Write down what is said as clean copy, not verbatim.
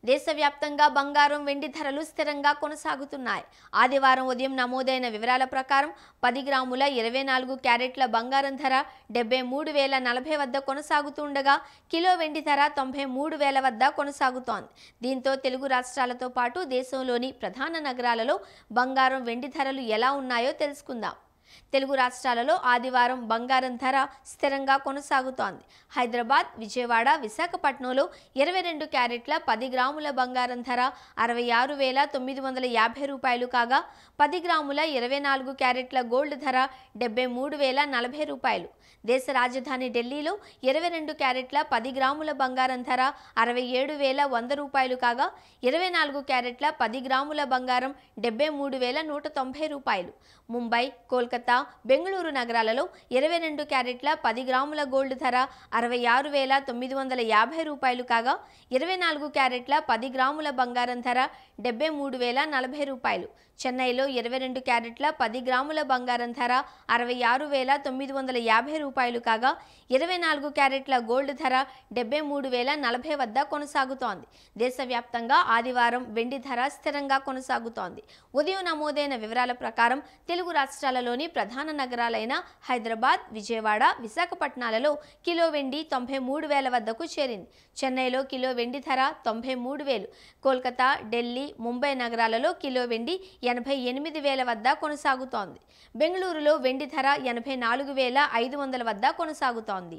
దేశవ్యాప్తంగా బంగారం వెండి ధరలు స్థిరంగా కొనసాగుతున్నాయి. ఆదివారం ఉదయం నమోదైన వివరాల ప్రకారం 10 గ్రాముల 24 క్యారెట్ల బంగారం ధర 73,040 వద్ద కొనసాగుతుండగా కిలో వెండి ధర 93,000 వద్ద కొనసాగుతోంది. దీంతో తెలుగు రాష్ట్రాలతో పాటు దేశంలోని ప్రధాన నగరాలలో బంగారం వెండి ధరలు ఎలా ఉన్నాయో తెలుసుకుందాం. తెలుగు రాష్ట్రాలలో ఆదివారం బంగారం ధర స్థిరంగా కొనసాగుతోంది. హైదరాబాద్, విజయవాడ, విశాఖపట్నంలో 22 క్యారెట్ల 10 గ్రాముల బంగారం ధర 66,950 రూపాయలు కాగా 10 గ్రాముల 24 క్యారెట్ల గోల్డ్ ధర 73,040 రూపాయలు. దేశ రాజధాని ఢిల్లీలో 22 క్యారెట్ల 10 గ్రాముల బంగారం ధర 67,100 రూపాయలు కాగా 24 క్యారెట్ల 10 గ్రాముల బంగారం 73,190 రూపాయలు. ముంబై, కోల్కతా, బెంగళూరు నగరాలలో 22 క్యారెట్ల 10 గ్రాముల గోల్డ్ ధర 66,950 రూపాయలు కాగా 24 క్యారెట్ల 10 గ్రాముల బంగారం ధర 73,040 రూపాయలు. చెన్నైలో 22 క్యారెట్ల 10 గ్రాముల బంగారం ధర 66,950 రూపాయలు కాగా 24 క్యారెట్ల గోల్డ్ ధర 73,040 వద్ద కొనసాగుతోంది. దేశవ్యాప్తంగా ఆదివారం వెండి ధర స్థిరంగా కొనసాగుతోంది. ఉదయం నమోదైన వివరాల ప్రకారం తెలుగు రాష్ట్రాలలోని ప్రధాన నగరాలైన హైదరాబాద్, విజయవాడ, విశాఖపట్నాలలో కిలో వెండి 93,000 వద్దకు చేరింది. చెన్నైలో కిలో వెండి ధర 93,000, కోల్కతా, ఢిల్లీ, ముంబై నగరాలలో కిలో వెండి 88,000 వద్ద కొనసాగుతోంది. బెంగళూరులో వెండి ధర 84,500 వద్ద కొనసాగుతోంది.